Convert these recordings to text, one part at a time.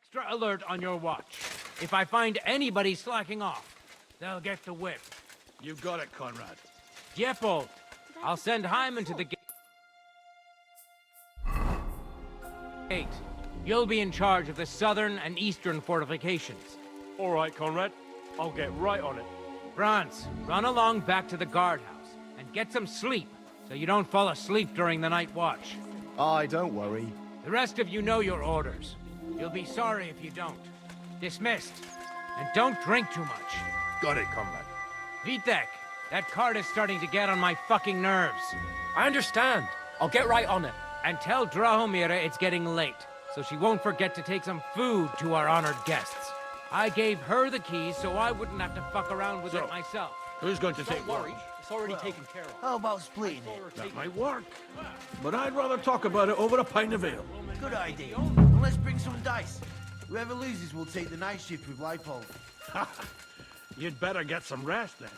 Extra alert on your watch. If I find anybody slacking off, they'll get the whip. You got it, Conrad. Diepo, I'll send Hyman to the gate. You'll be in charge of the southern and eastern fortifications. All right, Conrad. I'll get right on it. Franz, run along back to the guardhouse and get some sleep so you don't fall asleep during the night watch. Aye, don't worry. The rest of you know your orders. You'll be sorry if you don't. Dismissed. And don't drink too much. Got it, Conrad. Vitek, that cart is starting to get on my fucking nerves. I understand. I'll get right on it. And tell Drahomira it's getting late, so she won't forget to take some food to our honored guests. I gave her the keys so I wouldn't have to fuck around with it myself. Who's going to take Worry. watch? It's already taken care of. How about splitting it? That might work. But I'd rather talk about it over a pint of ale. Good idea. And let's bring some dice. Whoever loses will take the night shift with Leipold. You'd better get some rest then,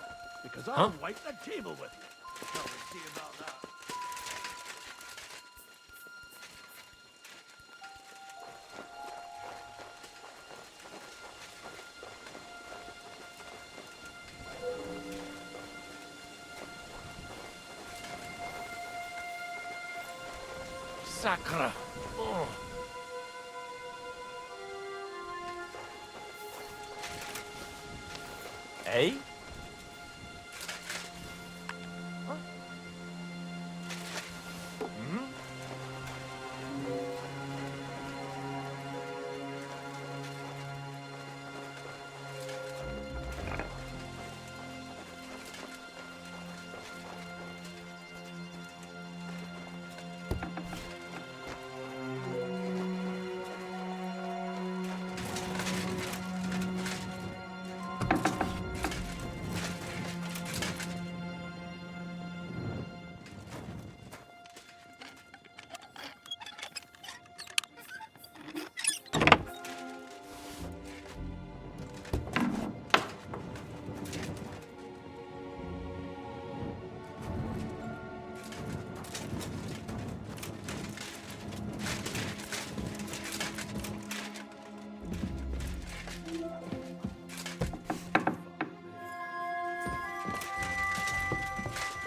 because I'll wipe the table with you. So we'll see about that. Sacre. Oh. Eh?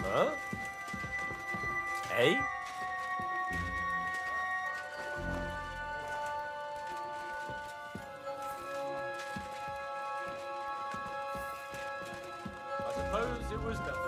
Huh? Eh? I suppose it was nothing.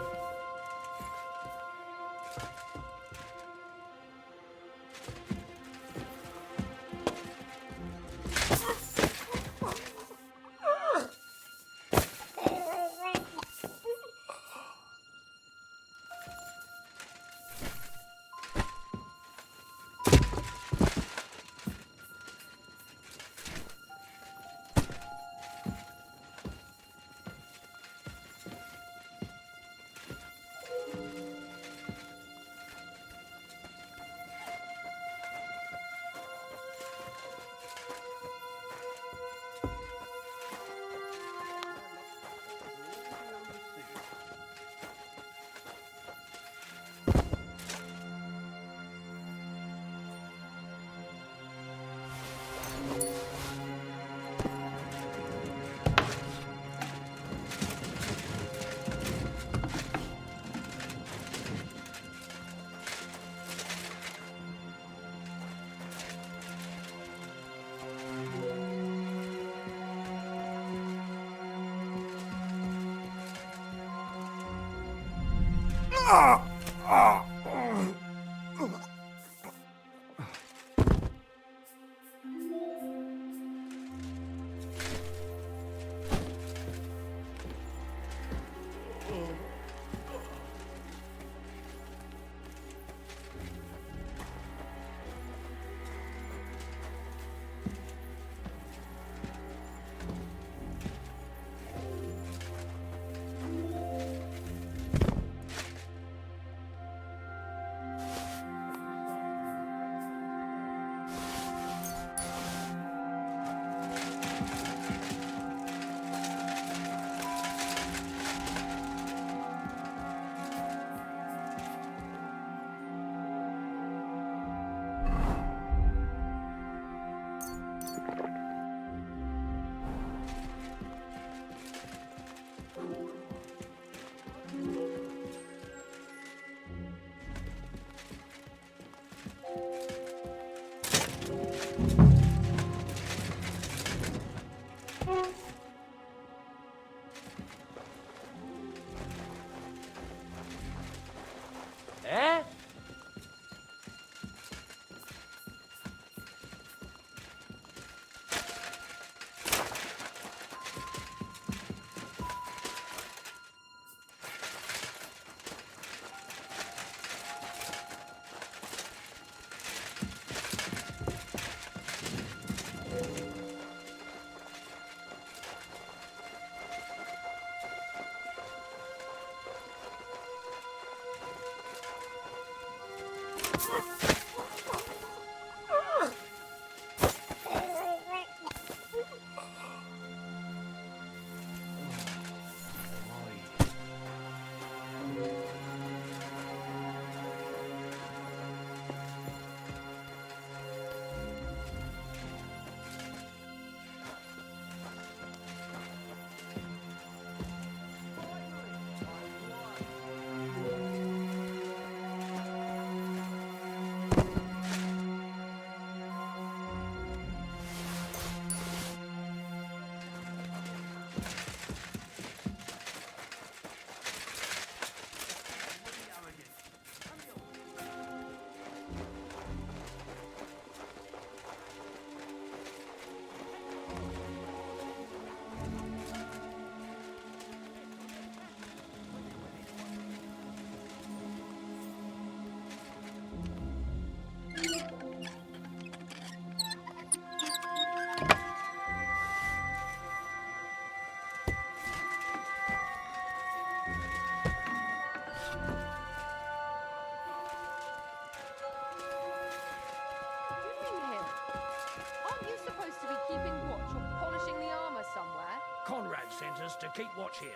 us to keep watch here?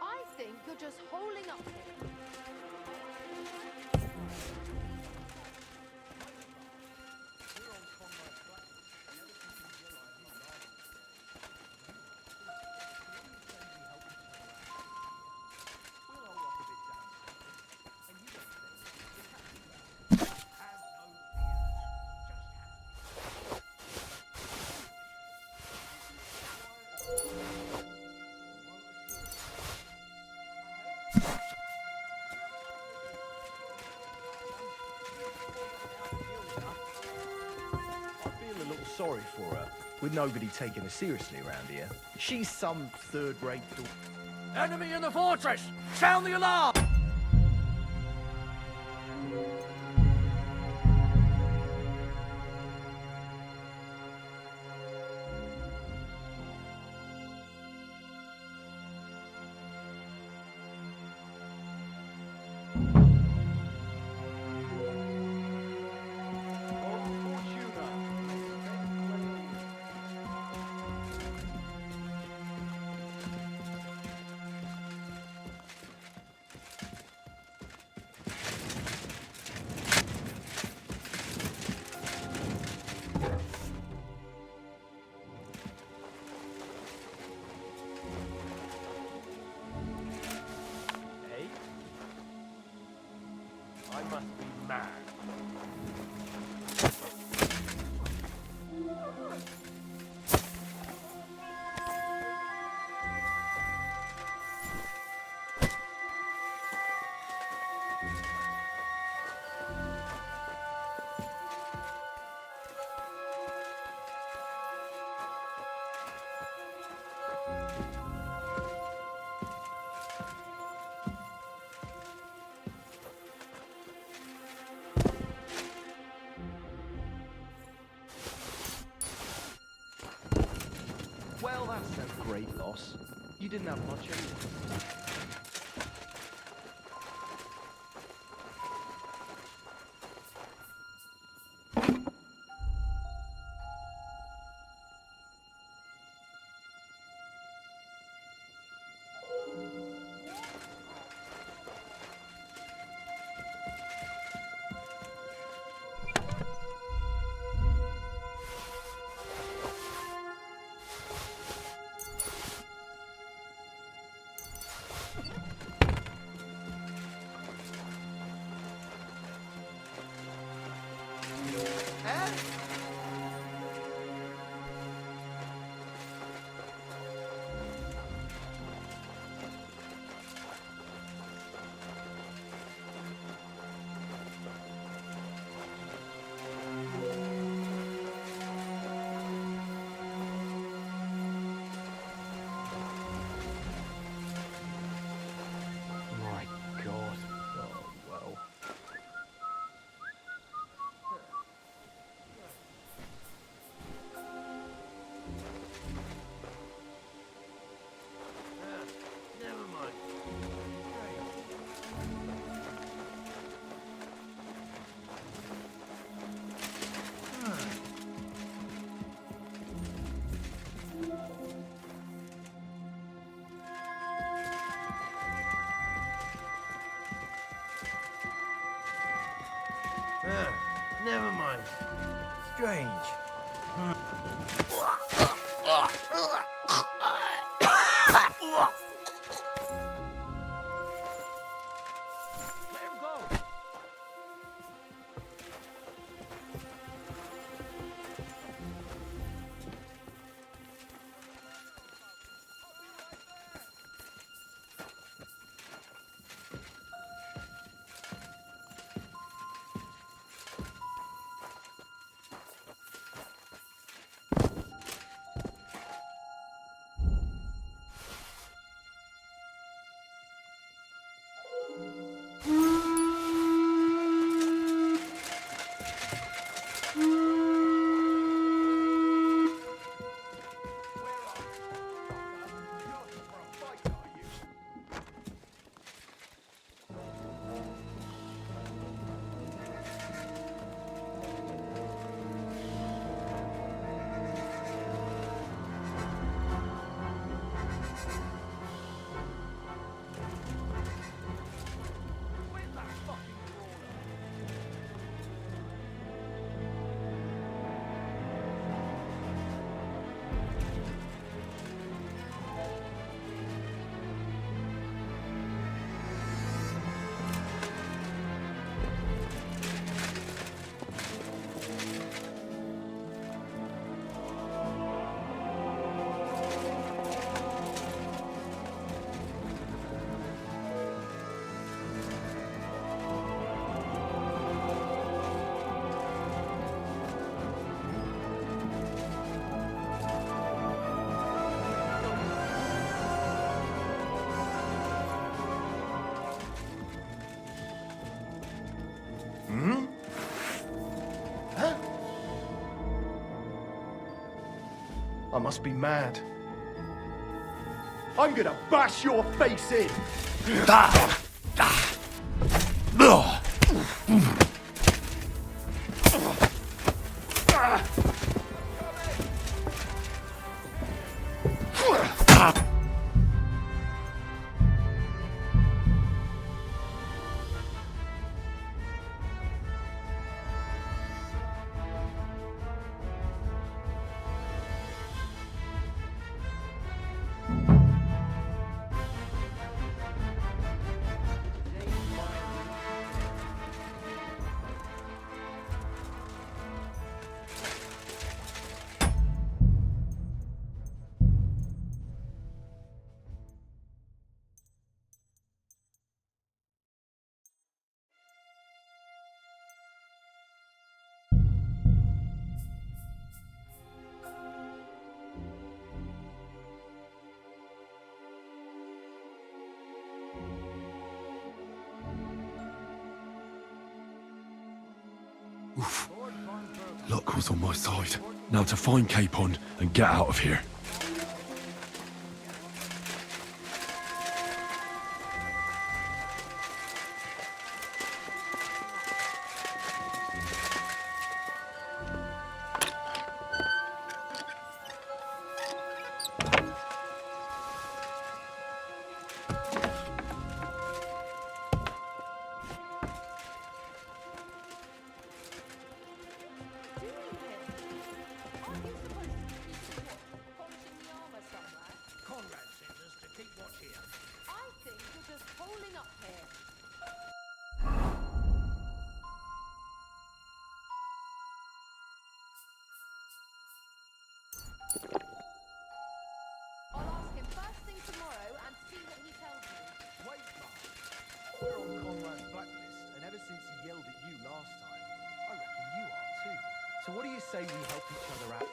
I think you're just holding up here. Sorry for her, with nobody taking her seriously around here. She's some third-rate... Enemy in the fortress! Sound the alarm! I must be mad. Well, that's a great loss. You didn't have much anyway. Never mind. Strange. Let him go! I must be mad. I'm gonna bash your face in! Luck was on my side. Now to find Capon and get out of here. I'll ask him first thing tomorrow and see what he tells me. Wait, Mark. We're on Conrad's blacklist, and ever since he yelled at you last time, I reckon you are too. So what do you say we help each other out?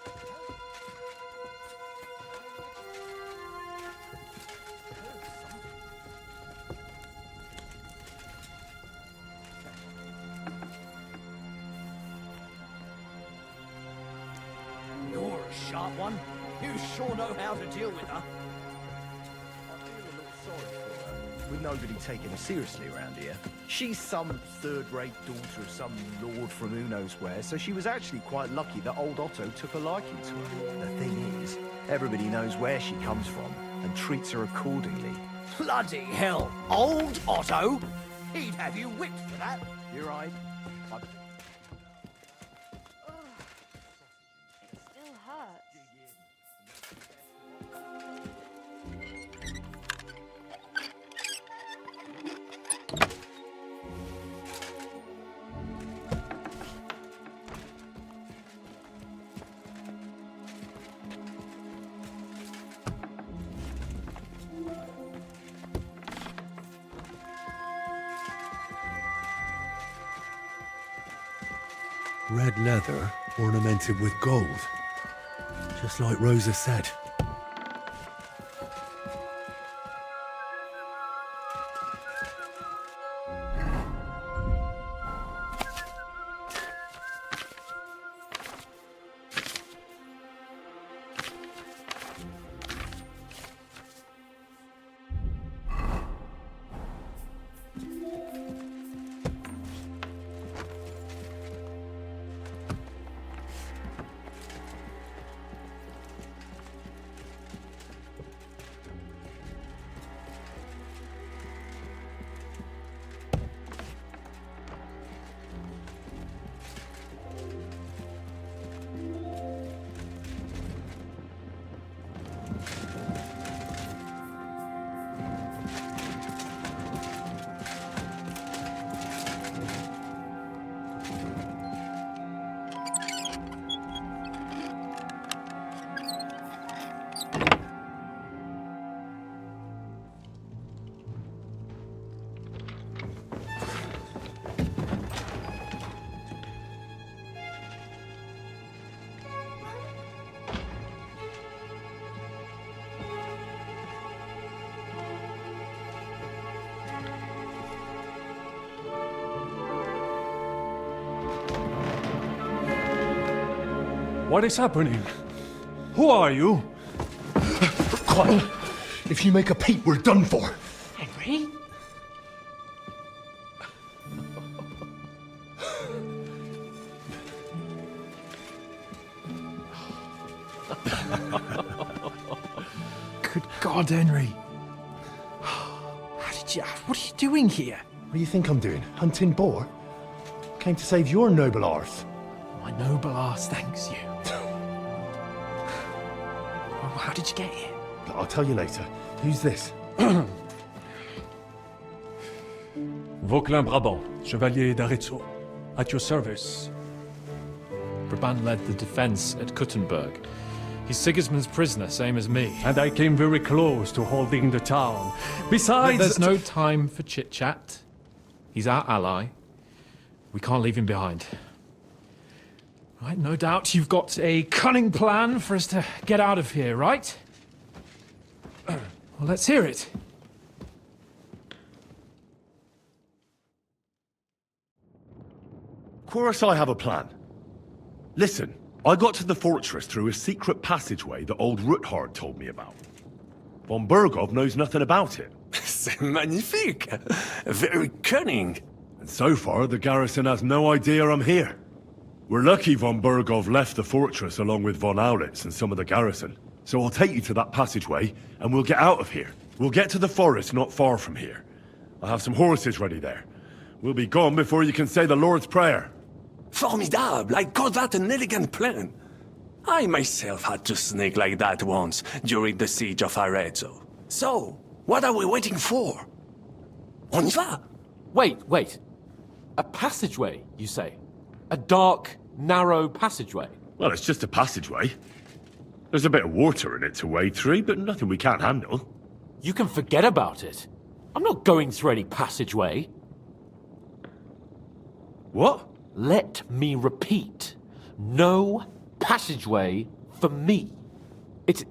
You're a sharp one. You sure know how to deal with her. I feel a little sorry for her. With nobody taking her seriously around here. She's some third-rate daughter of some lord from who knows where, so she was actually quite lucky that old Otto took a liking to her. The thing is, everybody knows where she comes from and treats her accordingly. Bloody hell. Old Otto? He'd have you whipped for that. You're right. Ugh. It still hurts. Red leather ornamented with gold. Just like Rosa said. What is happening? Who are you? Quiet. If you make a peep, we're done for. Henry? Good God, Henry. What are you doing here? What do you think I'm doing? Hunting boar? Came to save your noble arse. My noble arse thanks you. Well, how did you get here? I'll tell you later. Who's this? Vauquelin Brabant, Chevalier d'Arezzo. At your service. Brabant led the defense at Kuttenberg. He's Sigismund's prisoner, same as me. And I came very close to holding the town. Besides... There's no time for chit-chat. He's our ally. We can't leave him behind. Right, no doubt you've got a cunning plan for us to get out of here, right? Well, let's hear it. Of course I have a plan. Listen, I got to the fortress through a secret passageway that old Ruthard told me about. Von Bergov knows nothing about it. C'est magnifique! Very cunning. And so far, the garrison has no idea I'm here. We're lucky Von Bergov left the fortress along with Von Aulitz and some of the garrison. So I'll take you to that passageway, and we'll get out of here. We'll get to the forest not far from here. I have some horses ready there. We'll be gone before you can say the Lord's Prayer. Formidable! I call that an elegant plan. I myself had to sneak like that once during the siege of Arezzo. So, what are we waiting for? On y va! Wait. A passageway, you say? A dark, narrow passageway? Well, it's just a passageway. There's a bit of water in it to wade through, but nothing we can't handle. You can forget about it. I'm not going through any passageway. What? Let me repeat. No passageway for me. It's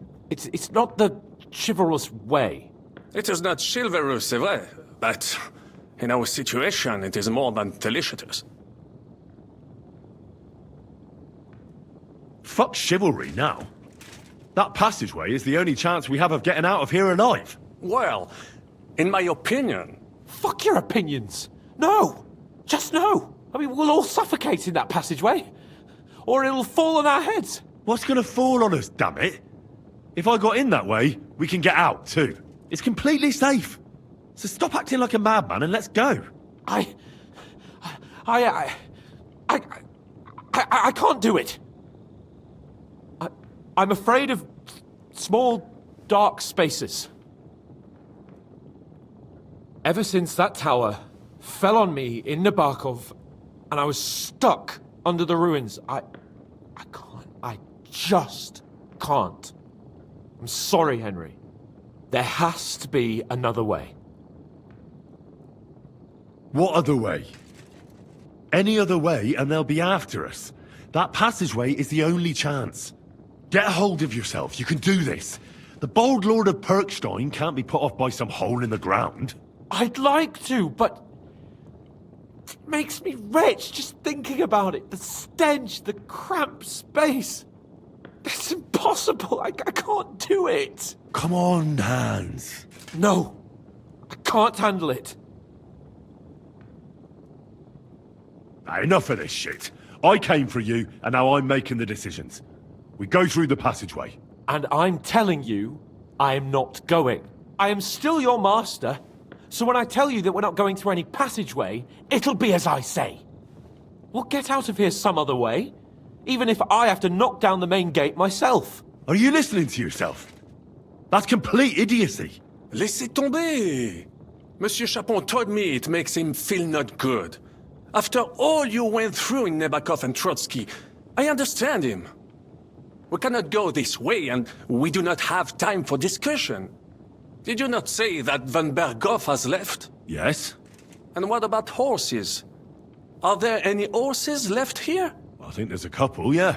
not the chivalrous way. It is not chivalrous, c'est vrai, but in our situation, it is more than delicious. Fuck chivalry now. That passageway is the only chance we have of getting out of here alive. Well, in my opinion... Fuck your opinions! No! Just no! I mean, we'll all suffocate in that passageway. Or it'll fall on our heads. What's gonna fall on us, damn it? If I got in that way, we can get out, too. It's completely safe. So stop acting like a madman and let's go. I can't do it. I'm afraid of small, dark spaces. Ever since that tower fell on me in Nabokov, and I was stuck under the ruins, I just can't. I'm sorry, Henry. There has to be another way. What other way? Any other way and they'll be after us. That passageway is the only chance. Get a hold of yourself, you can do this. The bold Lord of Perkstein can't be put off by some hole in the ground. I'd like to, but it makes me rich just thinking about it. The stench, the cramped space. It's impossible. I can't do it. Come on, Hans. No, I can't handle it. Enough of this shit. I came for you, and now I'm making the decisions. We go through the passageway. And I'm telling you, I am not going. I am still your master, so when I tell you that we're not going through any passageway, it'll be as I say. We'll get out of here some other way, even if I have to knock down the main gate myself. Are you listening to yourself? That's complete idiocy. Laissez tomber. Monsieur Chapon told me it makes him feel not good. After all you went through in Nabokov and Trotsky, I understand him. We cannot go this way, and we do not have time for discussion. Did you not say that Von Berghoff has left? Yes. And what about horses? Are there any horses left here? I think there's a couple, yeah.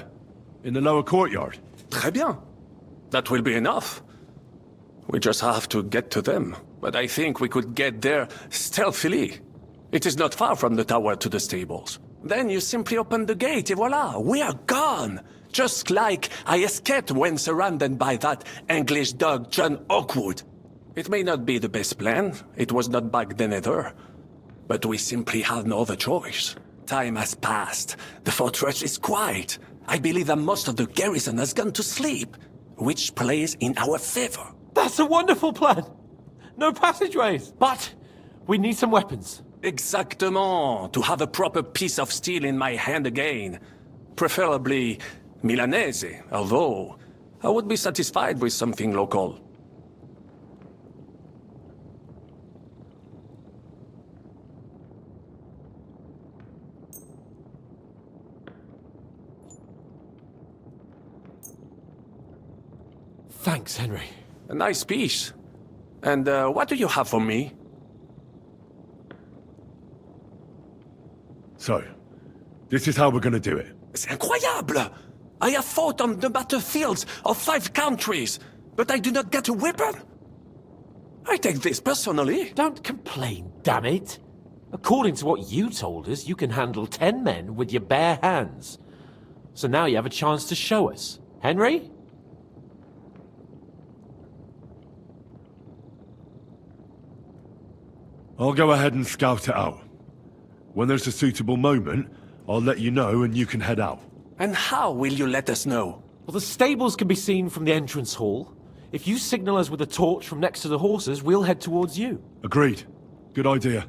In the lower courtyard. Très bien. That will be enough. We just have to get to them. But I think we could get there stealthily. It is not far from the tower to the stables. Then you simply open the gate, et voila, we are gone! Just like I escaped when surrounded by that English dog John Oakwood. It may not be the best plan. It was not back then either. But we simply had no other choice. Time has passed. The fortress is quiet. I believe that most of the garrison has gone to sleep, which plays in our favor. That's a wonderful plan. No passageways. But we need some weapons. Exactement. To have a proper piece of steel in my hand again. Preferably Milanese, although I would be satisfied with something local. Thanks, Henry. A nice piece. And what do you have for me? So, this is how we're gonna do it. C'est incroyable! I have fought on the battlefields of 5 countries, but I do not get a weapon. I take this personally. Don't complain, damn it. According to what you told us, you can handle 10 men with your bare hands. So now you have a chance to show us. Henry? I'll go ahead and scout it out. When there's a suitable moment, I'll let you know and you can head out. And how will you let us know? Well, the stables can be seen from the entrance hall. If you signal us with a torch from next to the horses, we'll head towards you. Agreed. Good idea.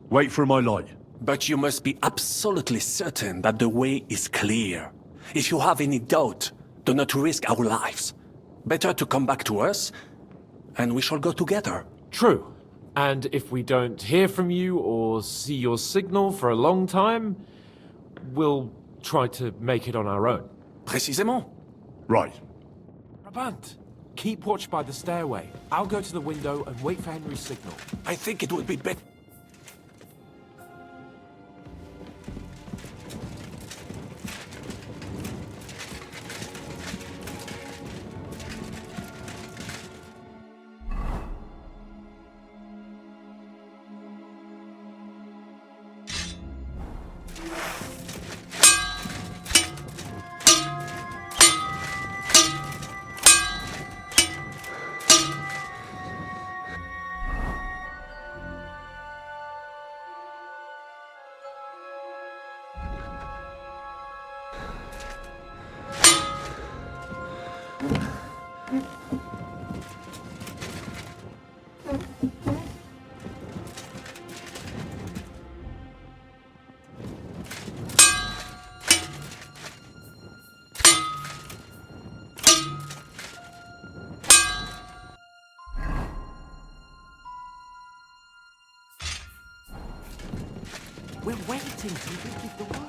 Wait for my light. But you must be absolutely certain that the way is clear. If you have any doubt, do not risk our lives. Better to come back to us, and we shall go together. True. And if we don't hear from you or see your signal for a long time, we'll try to make it on our own. Précisément. Right. Brabant, keep watch by the stairway. I'll go to the window and wait for Henry's signal. I think it would be better. We're waiting till you give the word.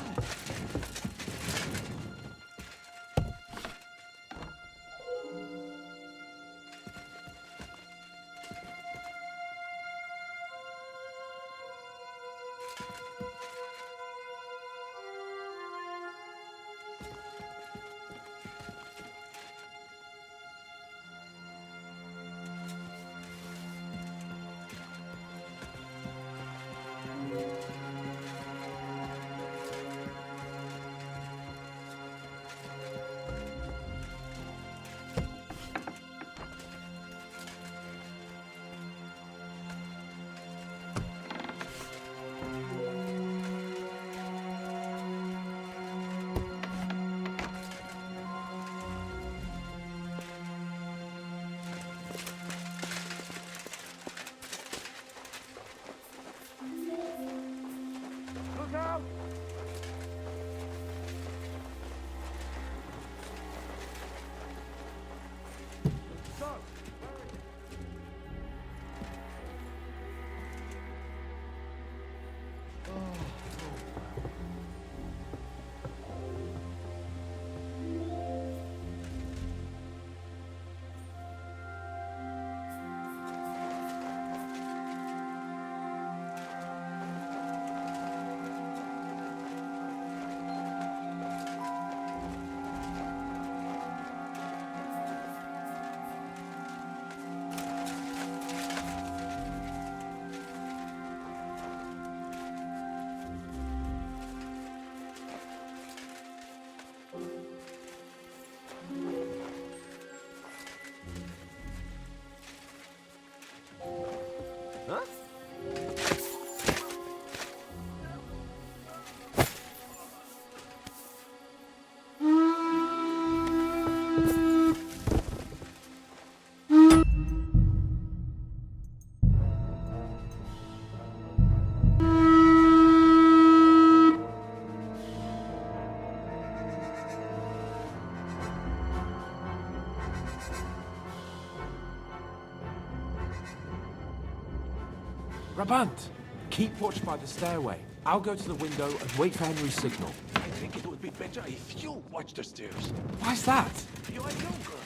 Brabant, keep watch by the stairway. I'll go to the window and wait for Henry's signal. I think it would be better if you watch the stairs. Why's that? You are younger.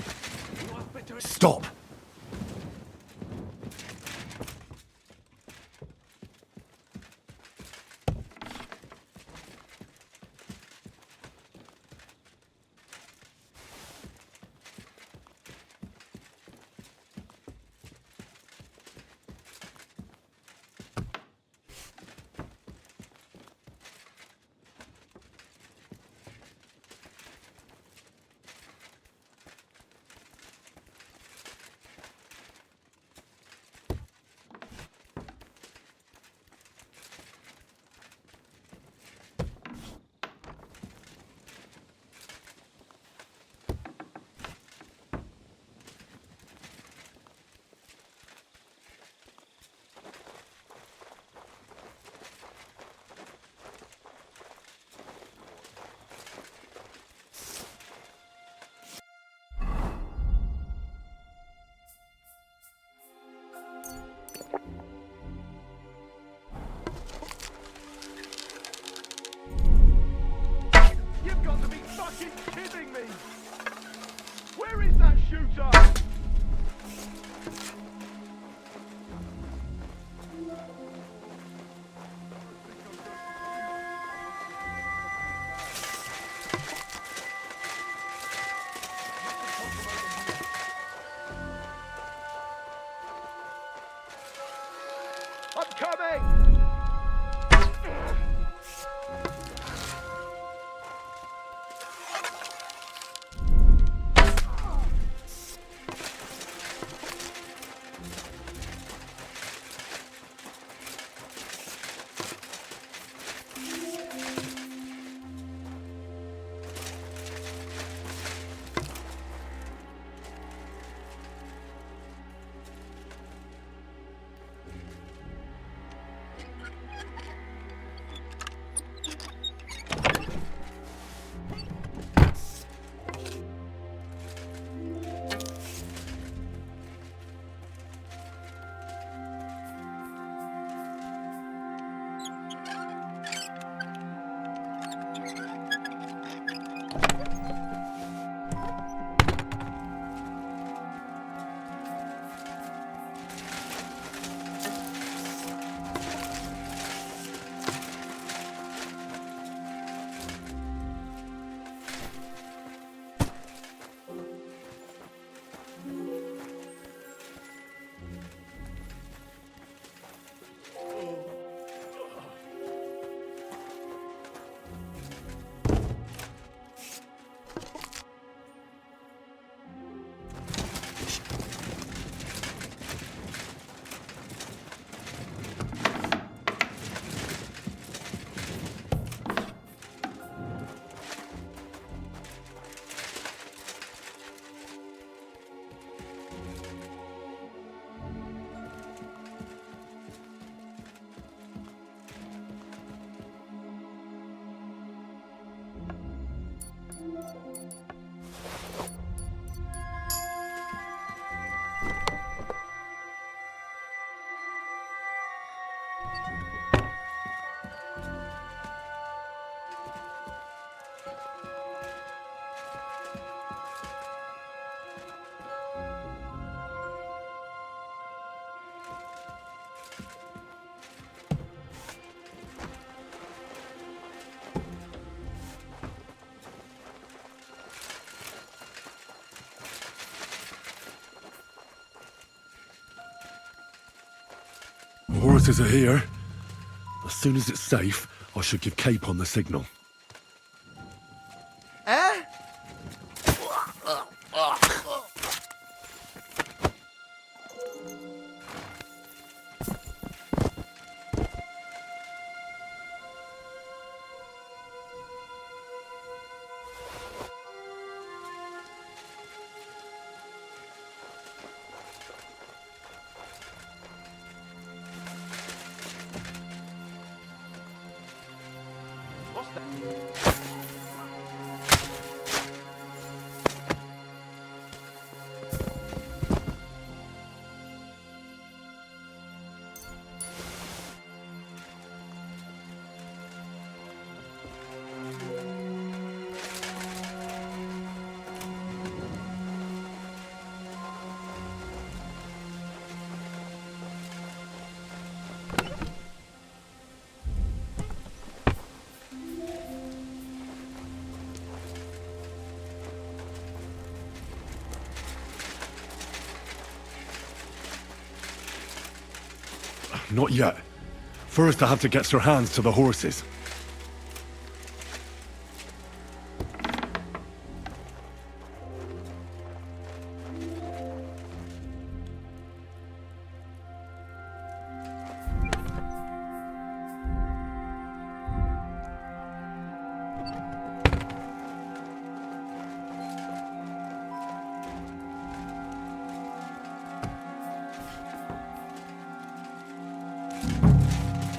You are better. Stop! You've got to be fucking kidding me! Where is that shooter? I'm coming! Horses are here. As soon as it's safe, I should give Cape on the signal. Eh? Not yet. First, I have to get Sir Hans to the horses.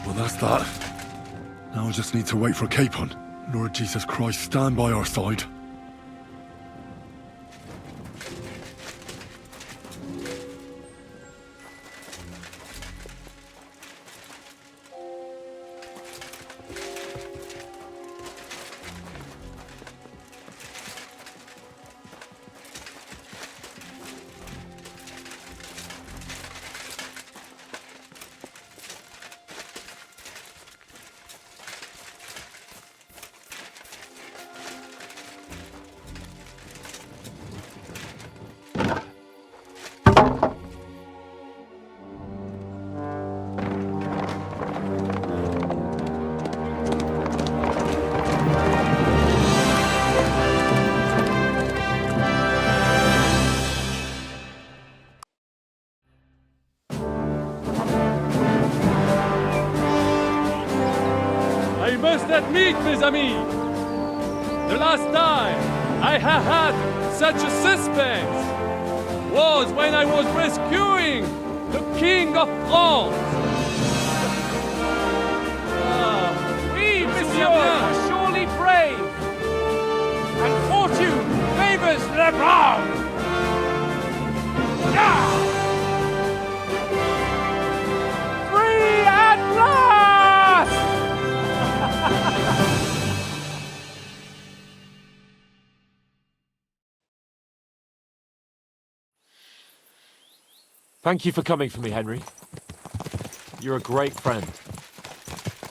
Well, that's that. Now I just need to wait for Capon. Lord Jesus Christ, stand by our side. I must admit, mes amis, the last time I have had such a suspense was when I was rescuing the King of France. Oui, monsieur, are surely brave. And fortune favors le brave. Free at last! Thank you for coming for me, Henry. You're a great friend.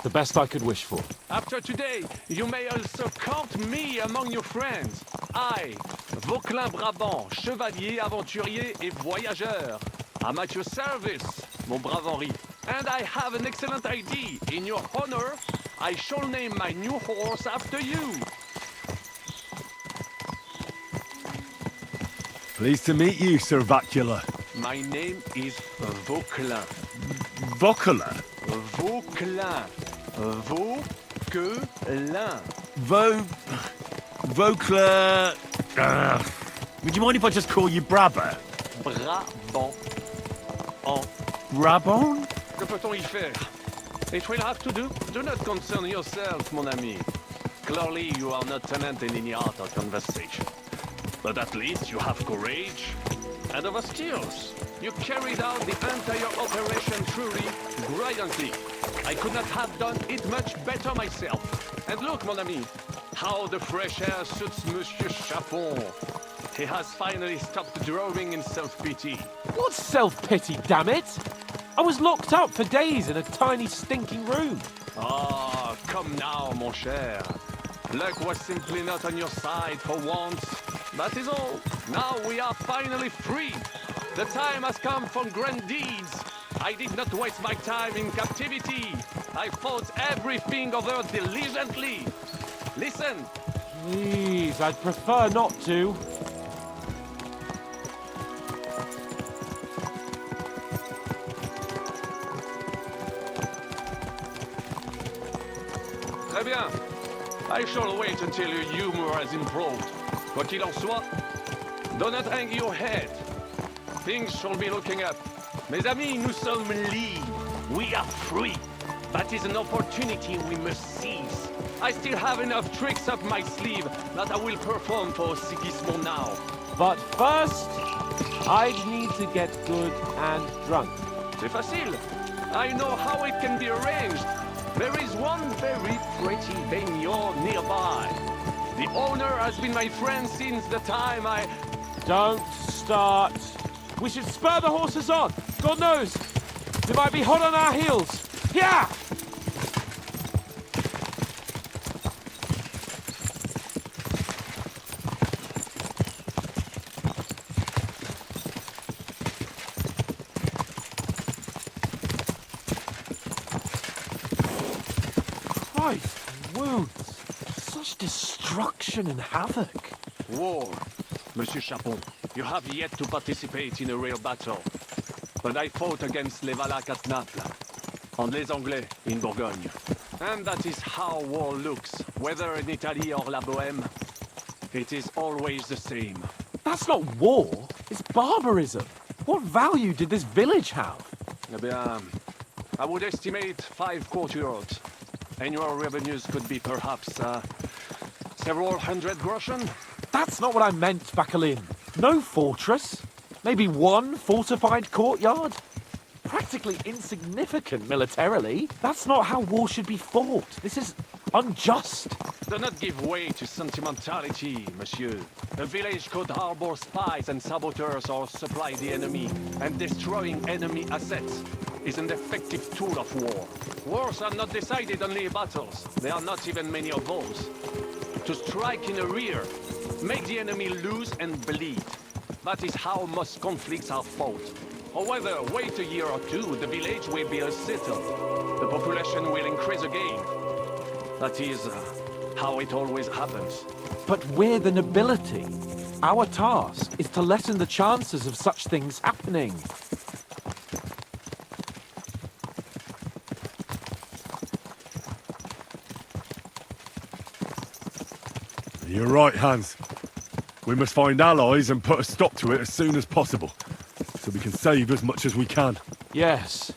The best I could wish for. After today, you may also count me among your friends. I, Vauquelin Brabant, chevalier, aventurier et voyageur. I'm at your service, mon brave Henri. And I have an excellent idea. In your honor, I shall name my new horse after you. Pleased to meet you, Sir Vacula. My name is Vauquelin. Vauquelin? Vauquelin. Vauquelin. Vauquelin... would you mind if I just call you Brabber? Brabant. Brabant? Que peut-on y faire? It will have to do. Do not concern yourself, mon ami. Clearly, you are not talented in any art or conversation. But at least you have courage and other skills. You carried out the entire operation truly brilliantly. I could not have done it much better myself. And look, mon ami, how the fresh air suits Monsieur Chapon. He has finally stopped drowning in self-pity. What self-pity, damn it? I was locked up for days in a tiny stinking room. Ah, come now, mon cher. Luck was simply not on your side for once. That is all. Now we are finally free. The time has come for grand deeds. I did not waste my time in captivity. I fought everything over diligently. Listen. Please, I'd prefer not to. Très bien. I shall wait until your humor has improved. Quoi qu'il en soit, do not hang your head. Things shall be looking up. Mes amis, nous sommes libres. We are free. That is an opportunity we must seize. I still have enough tricks up my sleeve that I will perform for Sigismund now. But first, I'd need to get good and drunk. C'est facile. I know how it can be arranged. There is one very pretty vineyard nearby. The owner has been my friend since the time I... Don't start. We should spur the horses on. God knows, they might be hot on our heels. Yeah! Christ, wounds. Such destruction and havoc. War. Monsieur Chapon, you have yet to participate in a real battle. But I fought against les Valaques at Naples, and les Anglais in Bourgogne. And that is how war looks, whether in Italy or La Bohème. It is always the same. That's not war, it's barbarism. What value did this village have? Eh bien, I would estimate 5 courtyards. Annual revenues could be perhaps, several hundred groschen. That's not what I meant, Bacalin. No fortress. Maybe one fortified courtyard. Practically insignificant militarily. That's not how war should be fought. This is unjust. Do not give way to sentimentality, monsieur. A village could harbor spies and saboteurs or supply the enemy, and destroying enemy assets is an effective tool of war. Wars are not decided only in battles. There are not even many of those. To strike in the rear, make the enemy lose and bleed. That is how most conflicts are fought. However, wait a year or two, the village will be settled. The population will increase again. That is how it always happens. But we're the nobility. Our task is to lessen the chances of such things happening. You're right, Hans. We must find allies and put a stop to it as soon as possible, so we can save as much as we can. Yes,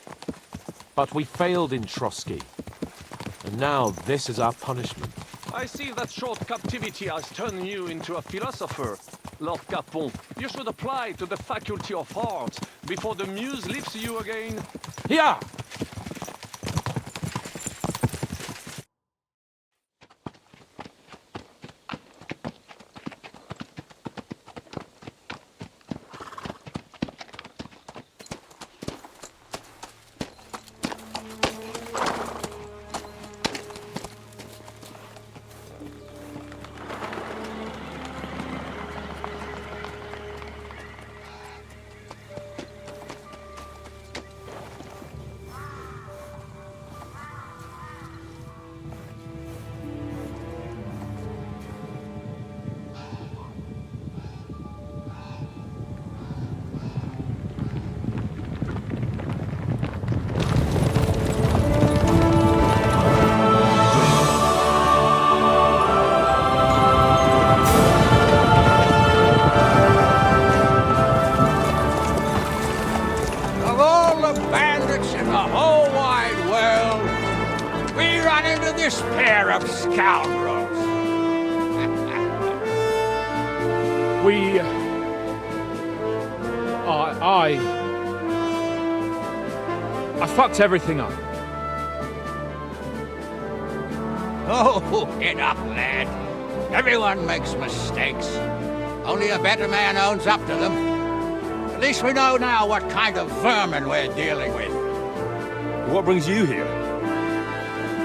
but we failed in Trotsky. And now this is our punishment. I see that short captivity has turned you into a philosopher, Lord Capon. You should apply to the Faculty of Arts before the muse lifts you again. Here! I fucked everything up. Oh, get up, lad. Everyone makes mistakes. Only a better man owns up to them. At least we know now what kind of vermin we're dealing with. What brings you here?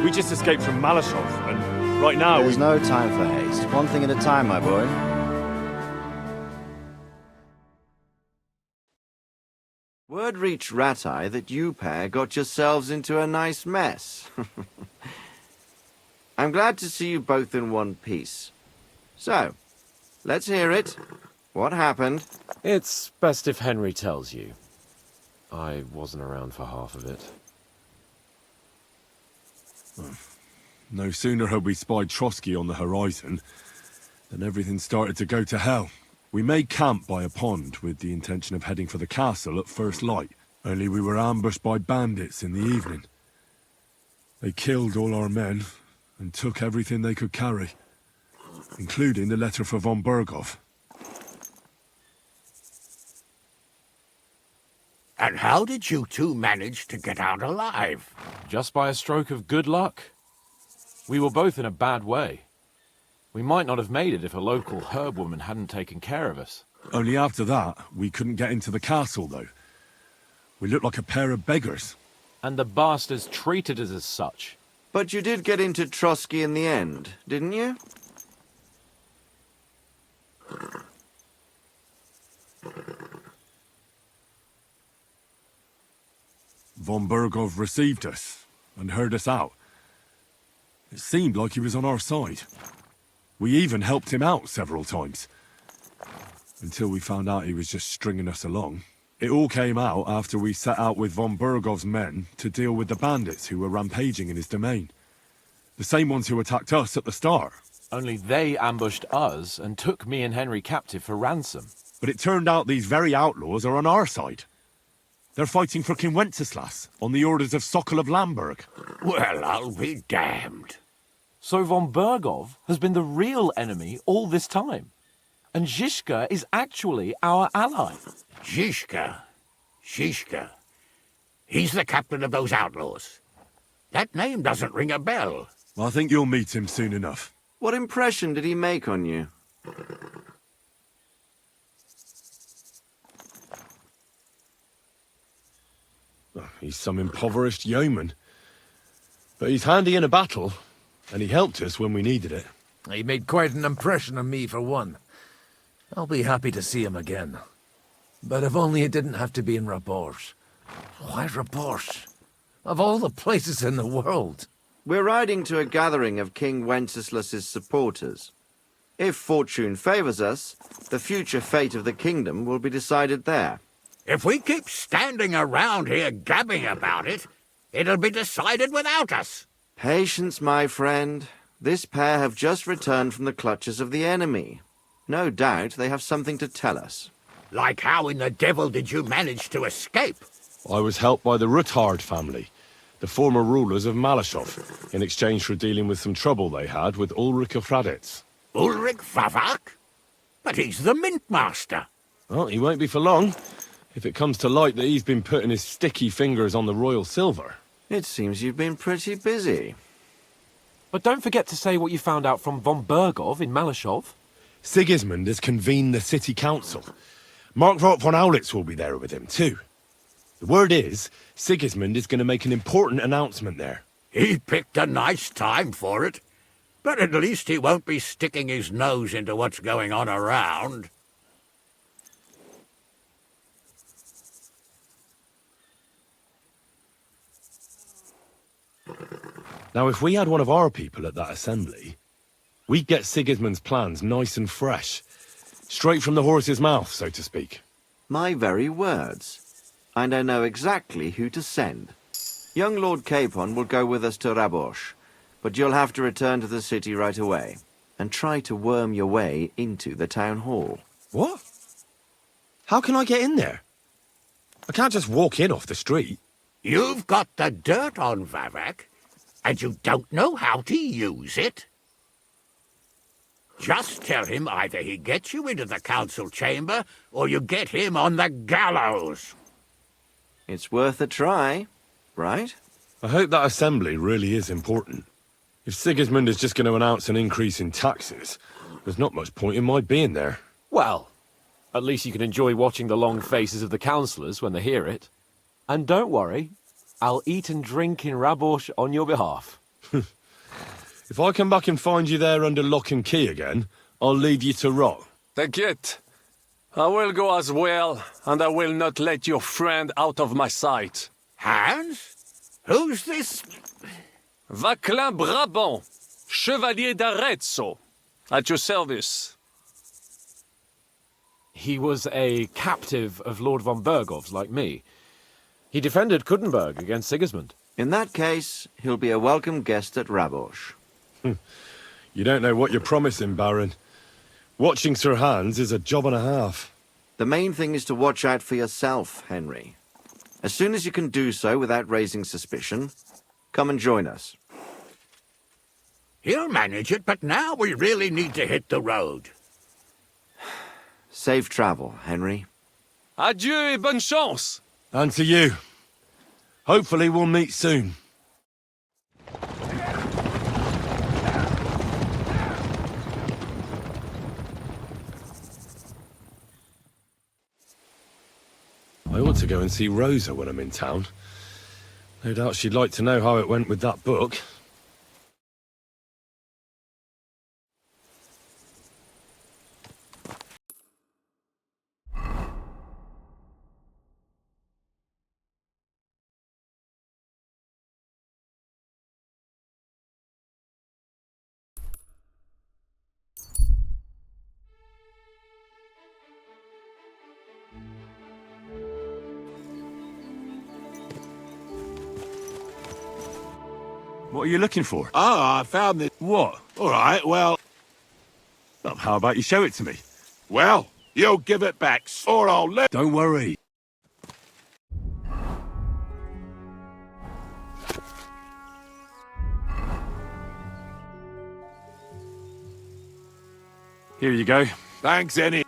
We just escaped from Malashov, and right now There's no time for haste. One thing at a time, my boy. Word reached Rat-Eye that you pair got yourselves into a nice mess. I'm glad to see you both in one piece. So, let's hear it. What happened? It's best if Henry tells you. I wasn't around for half of it. No sooner had we spied Trotsky on the horizon than everything started to go to hell. We made camp by a pond with the intention of heading for the castle at first light, only we were ambushed by bandits in the evening. They killed all our men and took everything they could carry, including the letter for von Berghoff. And how did you two manage to get out alive? Just by a stroke of good luck. We were both in a bad way. We might not have made it if a local herb woman hadn't taken care of us. Only after that, we couldn't get into the castle, though. We looked like a pair of beggars. And the bastards treated us as such. But you did get into Trotsky in the end, didn't you? Von Berghoff received us and heard us out. It seemed like he was on our side. We even helped him out several times. Until we found out he was just stringing us along. It all came out after we set out with von Burgov's men to deal with the bandits who were rampaging in his domain. The same ones who attacked us at the start. Only they ambushed us and took me and Henry captive for ransom. But it turned out these very outlaws are on our side. They're fighting for King Wenceslas on the orders of Sokol of Lamberg. Well, I'll be damned. So von Burgov has been the real enemy all this time. And Zizka is actually our ally. Zizka? Zizka? He's the captain of those outlaws. That name doesn't ring a bell. I think you'll meet him soon enough. What impression did he make on you? He's some impoverished yeoman. But he's handy in a battle, and he helped us when we needed it. He made quite an impression on me, for one. I'll be happy to see him again. But if only it didn't have to be in Rabosh. Why Rabosh? Of all the places in the world. We're riding to a gathering of King Wenceslas's supporters. If fortune favors us, the future fate of the kingdom will be decided there. If we keep standing around here gabbing about it, it'll be decided without us. Patience, my friend. This pair have just returned from the clutches of the enemy. No doubt they have something to tell us. Like how in the devil did you manage to escape? I was helped by the Ruthard family, the former rulers of Malashov, in exchange for dealing with some trouble they had with Ulrich of Raditz. Ulrich Favak? But he's the mint master. Well, he won't be for long, if it comes to light that he's been putting his sticky fingers on the royal silver. It seems you've been pretty busy. But don't forget to say what you found out from von Burgov in Malashov. Sigismund has convened the city council. Markvart von Aulitz will be there with him, too. The word is, Sigismund is going to make an important announcement there. He picked a nice time for it. But at least he won't be sticking his nose into what's going on around. Now, if we had one of our people at that assembly, we'd get Sigismund's plans nice and fresh. Straight from the horse's mouth, so to speak. My very words. And I know exactly who to send. Young Lord Capon will go with us to Rabosh, but you'll have to return to the city right away, and try to worm your way into the town hall. What? How can I get in there? I can't just walk in off the street. You've got the dirt on Vavak, and you don't know how to use it? Just tell him either he gets you into the council chamber, or you get him on the gallows. It's worth a try, right? I hope that assembly really is important. If Sigismund is just going to announce an increase in taxes, there's not much point in my being there. Well, at least you can enjoy watching the long faces of the councillors when they hear it. And don't worry, I'll eat and drink in Rabosh on your behalf. If I come back and find you there under lock and key again, I'll leave you to rot. T'inquiète. I will go as well, and I will not let your friend out of my sight. Hans? Who's this? Vaclin Brabant, Chevalier d'Arezzo, at your service. He was a captive of Lord von Burgov's, like me. He defended Kuttenberg against Sigismund. In that case, he'll be a welcome guest at Rabosh. You don't know what you're promising, Baron. Watching Sir Hans is a job and a half. The main thing is to watch out for yourself, Henry. As soon as you can do so without raising suspicion, come and join us. He'll manage it, but now we really need to hit the road. Safe travel, Henry. Adieu et bonne chance! And to you. Hopefully we'll meet soon. I ought to go and see Rosa when I'm in town. No doubt she'd like to know how it went with that book. What are you looking for? Oh, I found this. What? All right, well... How about you show it to me? Well, you'll give it back, or I'll let... Don't worry. Here you go. Thanks, any...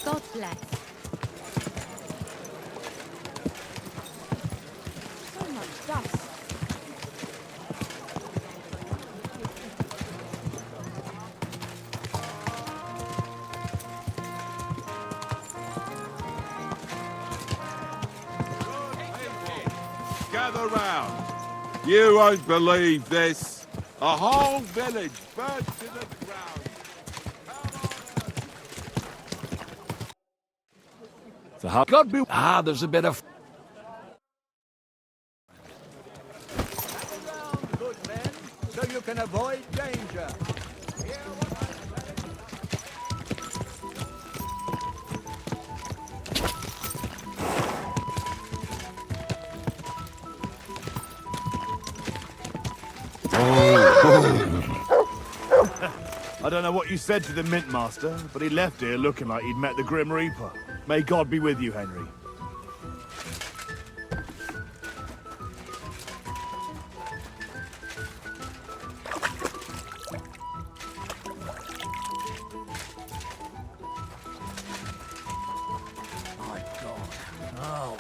God bless. So much dust. Gather round. You won't believe this. A whole village burnt to the ground. So how... God be... Ah, there's a bit of... Good men, so you can avoid danger. I don't know what you said to the Mint Master, but he left here looking like he'd met the Grim Reaper. May God be with you, Henry. My God. Oh.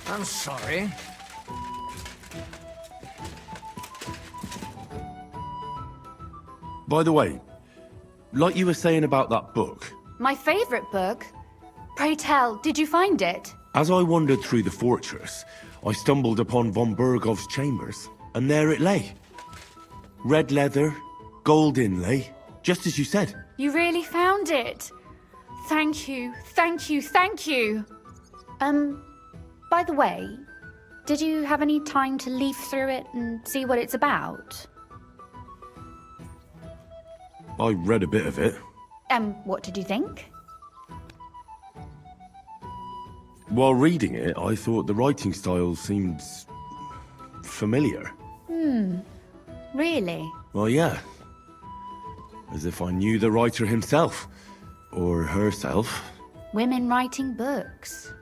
I'm sorry. By the way, like you were saying about that book, My favourite book? Pray tell, did you find it? as I wandered through the fortress, I stumbled upon von Bergov's chambers, and there it lay. Red leather, gold inlay, just as you said. You really found it. Thank you, thank you, thank you. By the way, did you have any time to leaf through it and see what it's about? I read a bit of it. What did you think? While reading it, I thought the writing style seemed... familiar. Really? Well, yeah. As if I knew the writer himself. Or herself. Women writing books.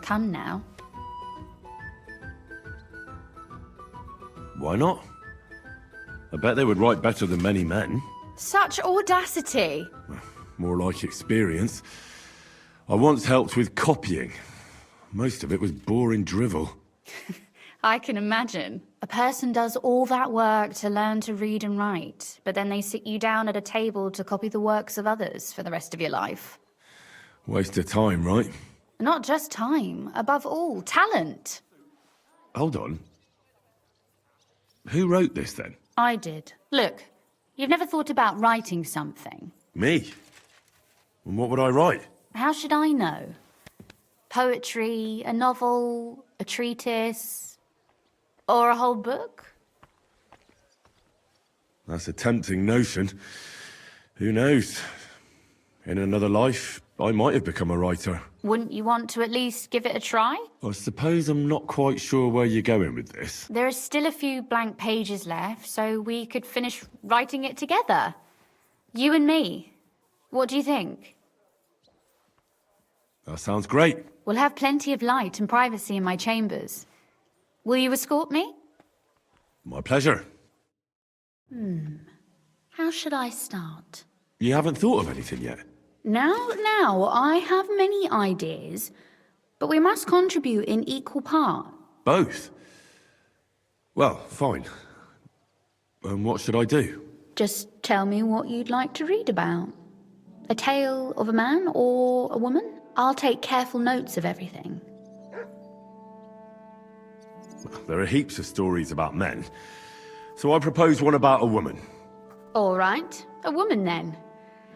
Come now. Why not? I bet they would write better than many men. Such audacity. More like experience. I once helped with copying. Most of it was boring drivel. I can imagine. A person does all that work to learn to read and write, but then they sit you down at a table to copy the works of others for the rest of your life. Waste of time, right? Not just time, above all, talent. Hold on. Who wrote this, then? I did. Look, you've never thought about writing something. Me? And what would I write? How should I know? Poetry, a novel, a treatise, or a whole book? That's a tempting notion. Who knows? In another life, I might have become a writer. Wouldn't you want to at least give it a try? I suppose I'm not quite sure where you're going with this. There are still a few blank pages left, so we could finish writing it together. You and me. What do you think? That sounds great. We'll have plenty of light and privacy in my chambers. Will you escort me? My pleasure. How should I start? You haven't thought of anything yet? Now, I have many ideas, but we must contribute in equal part. Both? Well, fine. And what should I do? Just tell me what you'd like to read about. A tale of a man or a woman? I'll take careful notes of everything. There are heaps of stories about men, so I propose one about a woman. All right, a woman then.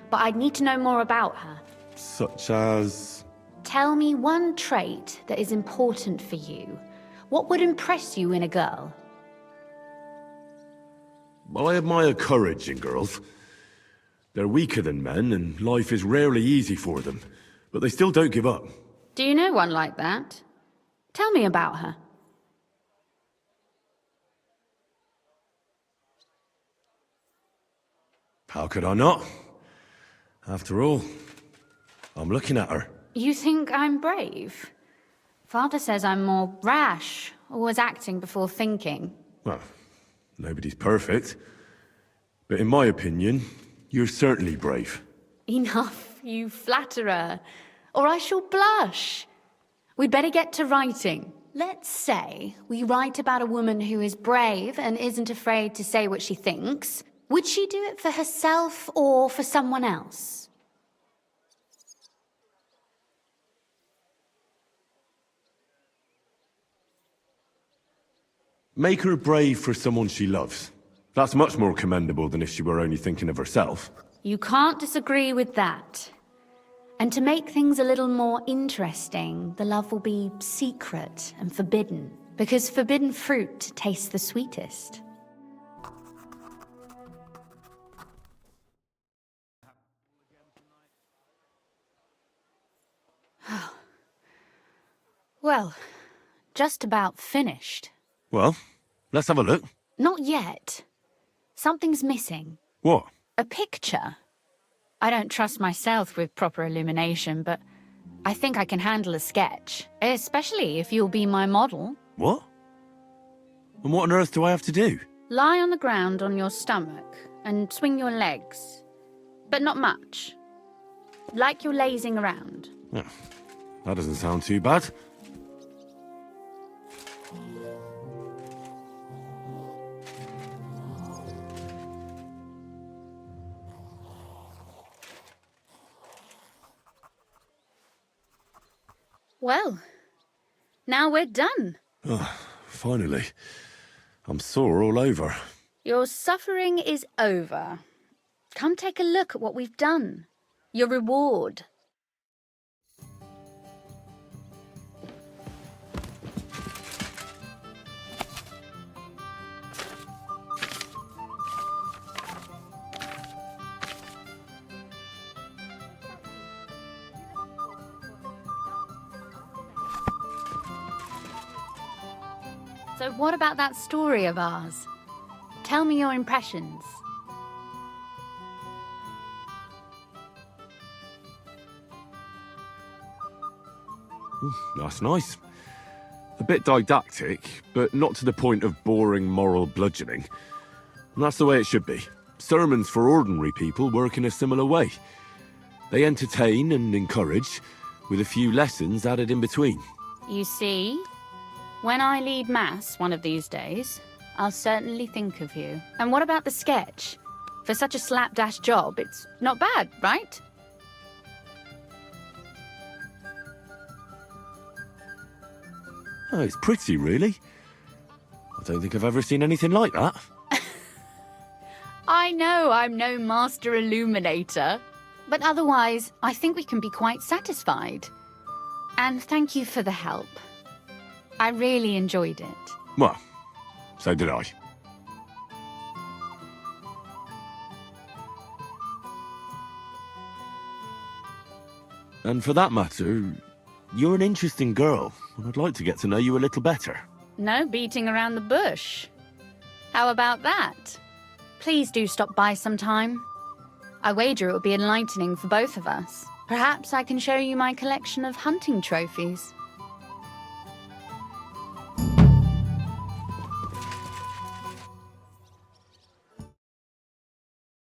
But I'd need to know more about her. Such as... Tell me one trait that is important for you. What would impress you in a girl? Well, I admire courage in girls. They're weaker than men, and life is rarely easy for them. But they still don't give up. Do you know one like that? Tell me about her. How could I not? After all, I'm looking at her. You think I'm brave? Father says I'm more rash, always acting before thinking. Well, nobody's perfect. But in my opinion, you're certainly brave. Enough, you flatterer, or I shall blush. We'd better get to writing. Let's say we write about a woman who is brave and isn't afraid to say what she thinks. Would she do it for herself or for someone else? Make her brave for someone she loves. That's much more commendable than if she were only thinking of herself. You can't disagree with that. And to make things a little more interesting, the love will be secret and forbidden, because forbidden fruit tastes the sweetest. Well, just about finished. Well, let's have a look. Not yet. Something's missing. What? A picture. I don't trust myself with proper illumination, but I think I can handle a sketch, especially if you'll be my model. What? And what on earth do I have to do? Lie on the ground on your stomach and swing your legs, but not much. Like you're lazing around. Oh, that doesn't sound too bad. Well, now we're done. Oh, finally. I'm sore all over. Your suffering is over. Come take a look at what we've done. Your reward. So what about that story of ours? Tell me your impressions. That's nice. A bit didactic, but not to the point of boring moral bludgeoning. And that's the way it should be. Sermons for ordinary people work in a similar way. They entertain and encourage, with a few lessons added in between. You see, when I lead mass one of these days, I'll certainly think of you. And what about the sketch? For such a slapdash job, it's not bad, right? Oh, it's pretty, really. I don't think I've ever seen anything like that. I know I'm no master illuminator, but otherwise, I think we can be quite satisfied. And thank you for the help. I really enjoyed it. Well, so did I. And for that matter, you're an interesting girl, and I'd like to get to know you a little better. No beating around the bush. How about that? Please do stop by sometime. I wager it will be enlightening for both of us. Perhaps I can show you my collection of hunting trophies.